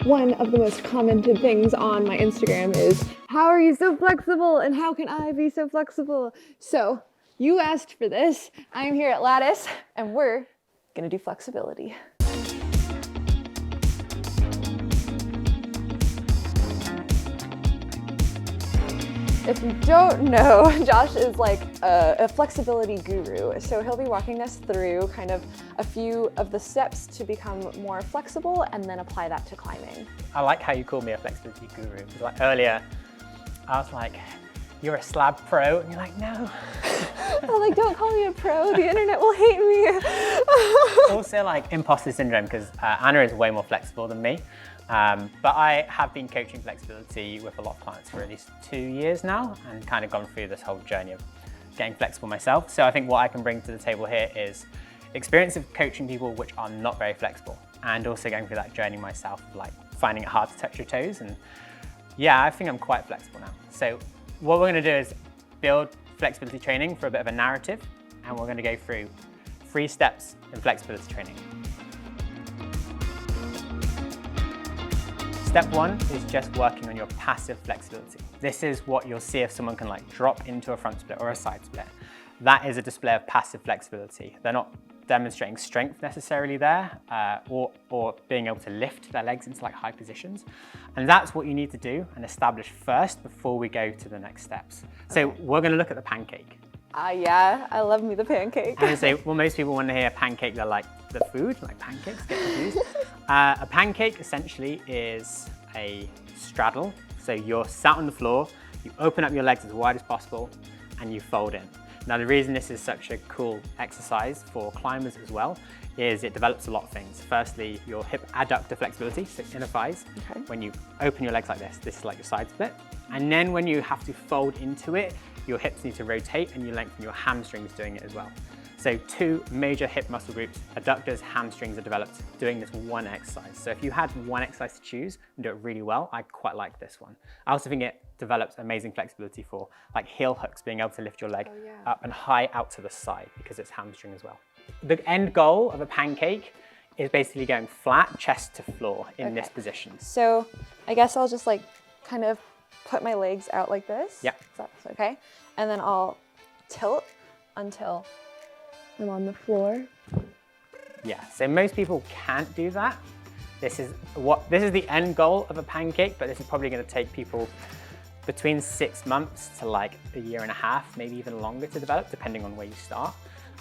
One of the most commented things on my Instagram is, how are you so flexible and how can I be so flexible? So you asked for this. I am here at Lattice and we're gonna do flexibility. If you don't know, Josh is like a flexibility guru. So he'll be walking us through kind of a few of the steps to become more flexible and then apply that to climbing. I like how you called me a flexibility guru. Because like earlier, I was like, you're a slab pro. And you're like, no. I'm like, don't call me a pro. The internet will hate me. Also like imposter syndrome because Anna is way more flexible than me. But I have been coaching flexibility with a lot of clients for at least 2 years now and kind of gone through this whole journey of getting flexible myself. So I think what I can bring to the table here is experience of coaching people which are not very flexible and also going through that journey myself, like finding it hard to touch your toes. And yeah, I think I'm quite flexible now. So what we're going to do is build flexibility training for a bit of a narrative, and we're going to go through 3 steps in flexibility training. Step 1 is just working on your passive flexibility. This is what you'll see if someone can like drop into a front split or a side split. That is a display of passive flexibility. They're not demonstrating strength necessarily there or being able to lift their legs into like high positions. And that's what you need to do and establish first before we go to the next steps. So we're going to look at the pancake. Yeah, I love me the pancake. And so, well, most people when they hear pancake, they're like the food, like pancakes, get confused. A pancake essentially is a straddle. So you're sat on the floor, you open up your legs as wide as possible, and you fold in. Now the reason this is such a cool exercise for climbers as well is it develops a lot of things. Firstly, your hip adductor flexibility, so inner thighs. Okay. When you open your legs like this is like your side split. And then when you have to fold into it, your hips need to rotate and you lengthen your hamstrings doing it as well. So 2 major hip muscle groups, adductors, hamstrings, are developed doing this one exercise. So if you had one exercise to choose and do it really well, I quite like this one. I also think it develops amazing flexibility for like heel hooks, being able to lift your leg up and high out to the side because it's hamstring as well. The end goal of a pancake is basically going flat, chest to floor in this position. So I guess I'll just like kind of put my legs out like this. Yeah. That's okay. And then I'll tilt until I'm on the floor. Yeah, so most people can't do that. This is the end goal of a pancake, but this is probably going to take people between 6 months to like a year and a half, maybe even longer to develop, depending on where you start.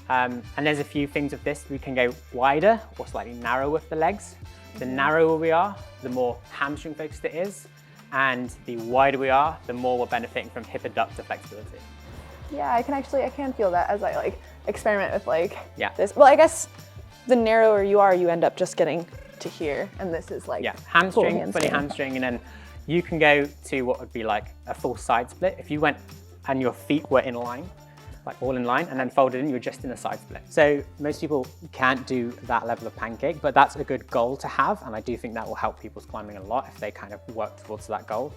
And there's a few things with this. We can go wider or slightly narrow with the legs. The narrower we are, the more hamstring focused it is. And the wider we are, the more we're benefiting from hip adductor flexibility. Yeah, I can feel that as I like experiment with like this. Well, I guess the narrower you are, you end up just getting to here, and this is like hamstring, fully hamstring, and then you can go to what would be like a full side split. If you went and your feet were in line, like all in line, and then folded in, you're just in a side split. So most people can't do that level of pancake, but that's a good goal to have, and I do think that will help people's climbing a lot if they kind of work towards that goal.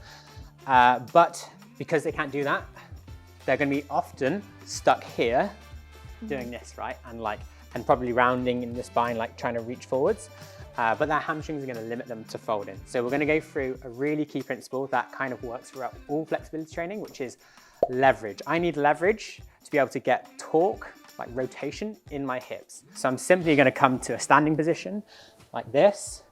But because they can't do that, they're going to be often stuck here doing this, right? And probably rounding in the spine, like trying to reach forwards. But their hamstrings are going to limit them to fold in. So we're going to go through a really key principle that kind of works throughout all flexibility training, which is leverage. I need leverage to be able to get torque, like rotation, in my hips. So I'm simply going to come to a standing position like this.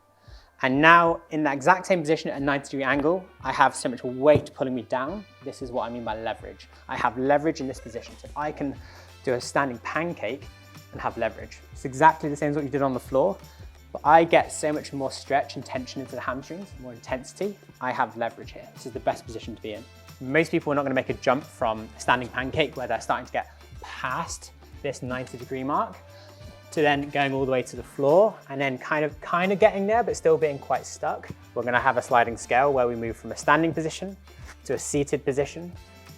And now in that exact same position at a 90-degree angle, I have so much weight pulling me down. This is what I mean by leverage. I have leverage in this position. So I can do a standing pancake and have leverage. It's exactly the same as what you did on the floor, but I get so much more stretch and tension into the hamstrings, more intensity. I have leverage here. This is the best position to be in. Most people are not going to make a jump from a standing pancake where they're starting to get past this 90-degree mark to then going all the way to the floor and then kind of getting there, but still being quite stuck. We're going to have a sliding scale where we move from a standing position to a seated position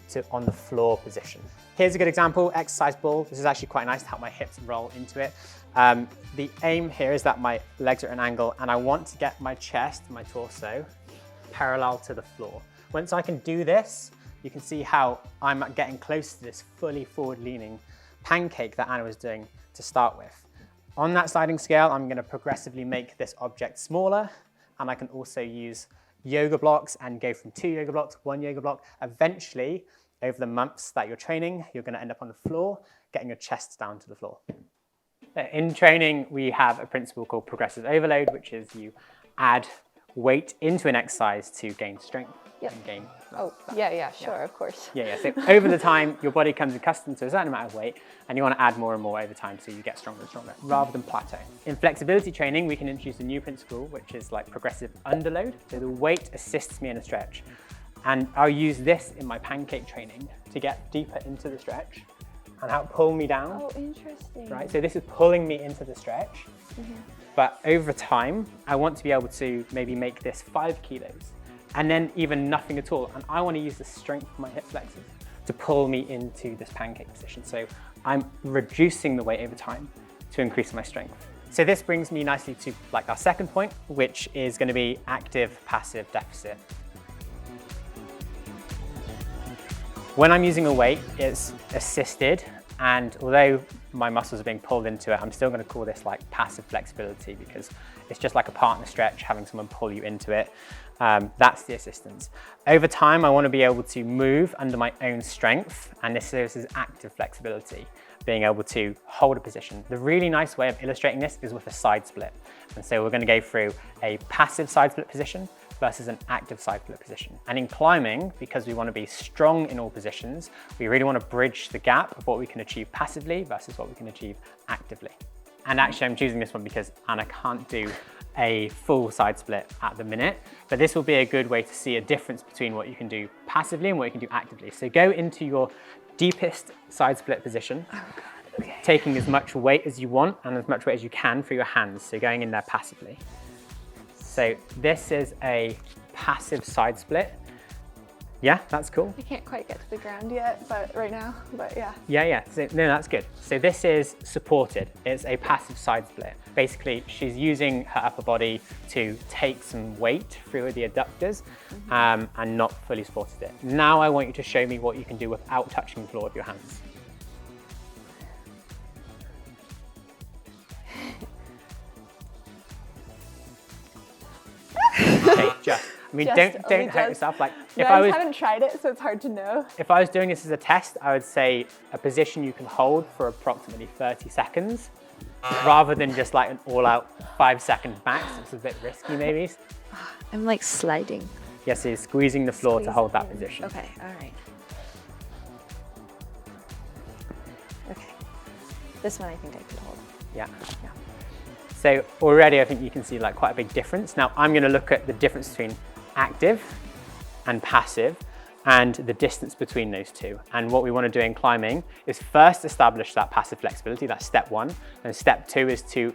to on the floor position. Here's a good example, exercise ball. This is actually quite nice to help my hips roll into it. The aim here is that my legs are at an angle and I want to get my chest, my torso, parallel to the floor. Once I can do this, you can see how I'm getting close to this fully forward-leaning pancake that Anna was doing to start with. On that sliding scale, I'm going to progressively make this object smaller and I can also use yoga blocks and go from 2 yoga blocks, 1 yoga block. Eventually, over the months that you're training, you're going to end up on the floor, getting your chest down to the floor. In training, we have a principle called progressive overload, which is you add weight into an exercise to gain strength and gain. Sure, of course. So over the time, your body comes accustomed to a certain amount of weight, and you want to add more and more over time so you get stronger and stronger, rather than plateau. In flexibility training, we can introduce a new principle, which is like progressive underload. So the weight assists me in a stretch. And I'll use this in my pancake training to get deeper into the stretch and help pull me down. Oh, interesting. Right, so this is pulling me into the stretch. But over time, I want to be able to maybe make this 5 kilos and then even nothing at all. And I want to use the strength of my hip flexors to pull me into this pancake position. So I'm reducing the weight over time to increase my strength. So this brings me nicely to like our second point, which is going to be active passive deficit. When I'm using a weight, it's assisted, and although my muscles are being pulled into it, I'm still going to call this like passive flexibility because it's just like a partner stretch, having someone pull you into it. That's the assistance. Over time, I want to be able to move under my own strength, and this is active flexibility, being able to hold a position. The really nice way of illustrating this is with a side split. And so we're going to go through a passive side split position versus an active side split position. And in climbing, because we want to be strong in all positions, we really want to bridge the gap of what we can achieve passively versus what we can achieve actively. And actually I'm choosing this one because Anna can't do a full side split at the minute, but this will be a good way to see a difference between what you can do passively and what you can do actively. So go into your deepest side split position, taking as much weight as you want and as much weight as you can for your hands. So going in there passively. So this is a passive side split. Yeah, that's cool. I can't quite get to the ground yet, but right now, but yeah. Yeah. So, no, that's good. So this is supported. It's a passive side split. Basically, she's using her upper body to take some weight through the adductors and not fully supported it. Now I want you to show me what you can do without touching the floor with your hands. Okay, don't hurt yourself. Like, I haven't tried it, so it's hard to know. If I was doing this as a test, I would say a position you can hold for approximately 30 seconds, rather than just like an all-out 5-second max. It's a bit risky, maybe. I'm like sliding. Yes, so you're squeezing the floor to hold that position. Okay, all right. Okay, this one I think I could hold. Yeah. So already I think you can see like quite a big difference. Now I'm going to look at the difference between active and passive and the distance between those two. And what we want to do in climbing is first establish that passive flexibility, that's step 1. And step 2 is to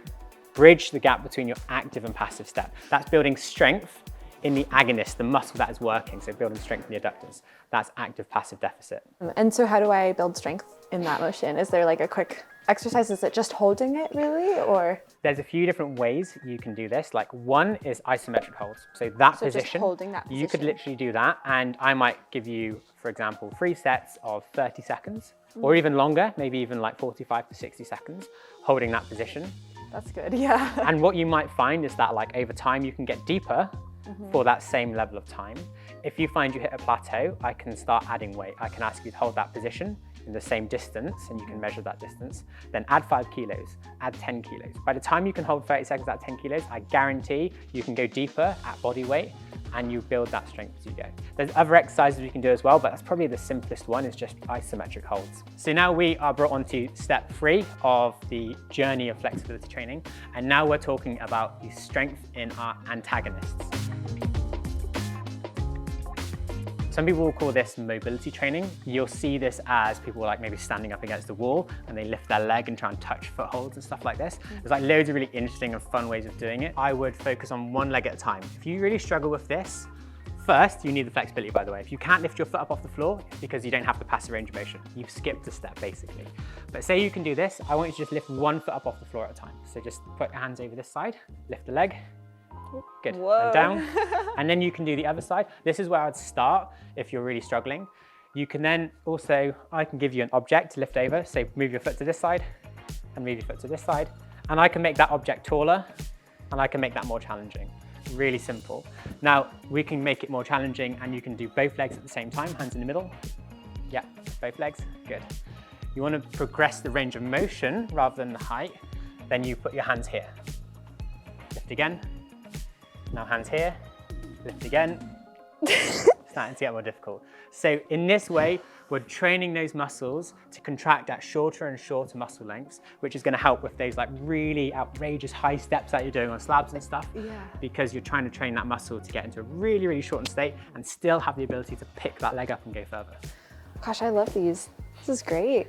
bridge the gap between your active and passive step. That's building strength in the agonist, the muscle that is working. So building strength in the adductors. That's active passive deficit. And so how do I build strength in that motion? Is there like a quick exercise? Is it just holding it really, or? There's a few different ways you can do this. Like one is isometric holds. So that position, just holding that position. You could literally do that. And I might give you, for example, 3 sets of 30 seconds or even longer, maybe even like 45 to 60 seconds, holding that position. That's good, yeah. And what you might find is that like over time, you can get deeper for that same level of time. If you find you hit a plateau, I can start adding weight. I can ask you to hold that position in the same distance, and you can measure that distance. Then add 5 kilos, add 10 kilos. By the time you can hold 30 seconds at 10 kilos, I guarantee you can go deeper at body weight and you build that strength as you go. There's other exercises we can do as well, but that's probably the simplest one, is just isometric holds. So now we are brought on to step 3 of the journey of flexibility training. And now we're talking about the strength in our antagonists. Some people will call this mobility training. You'll see this as people like maybe standing up against the wall and they lift their leg and try and touch footholds and stuff like this. There's like loads of really interesting and fun ways of doing it. I would focus on one leg at a time. If you really struggle with this, first, you need the flexibility, by the way. If you can't lift your foot up off the floor, it's because you don't have the passive range of motion. You've skipped a step, basically. But say you can do this, I want you to just lift one foot up off the floor at a time. So just put your hands over this side, lift the leg. Good, Whoa. and down. And then you can do the other side. This is where I'd start if you're really struggling. You can then also, I can give you an object to lift over. So move your foot to this side and move your foot to this side. And I can make that object taller and I can make that more challenging. really simple. Now we can make it more challenging and you can do both legs at the same time, hands in the middle. Yeah, both legs, good. You want to progress the range of motion rather than the height, then you put your hands here. Lift again, now hands here, lift again. Starting to get more difficult. So in this way, we're training those muscles to contract at shorter and shorter muscle lengths, which is going to help with those like really outrageous high steps that you're doing on slabs and stuff. Yeah. Because you're trying to train that muscle to get into a really, really shortened state and still have the ability to pick that leg up and go further. Gosh, I love these. This is great.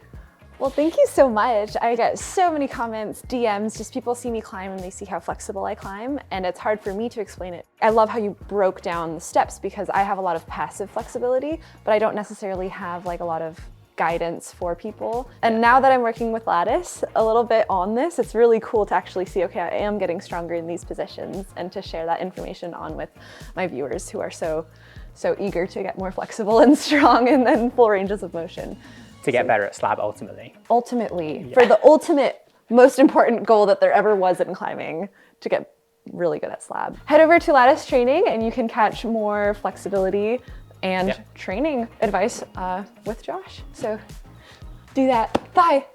Well, thank you so much. I get so many comments, DMs, just people see me climb and they see how flexible I climb, and it's hard for me to explain it. I love how you broke down the steps because I have a lot of passive flexibility, but I don't necessarily have like a lot of guidance for people. And now that I'm working with Lattice a little bit on this, it's really cool to actually see, okay, I am getting stronger in these positions, and to share that information on with my viewers who are so eager to get more flexible and strong and then full ranges of motion. To get better at slab ultimately. Ultimately, for the ultimate, most important goal that there ever was in climbing, to get really good at slab. Head over to Lattice Training and you can catch more flexibility and training advice with Josh. So do that. Bye.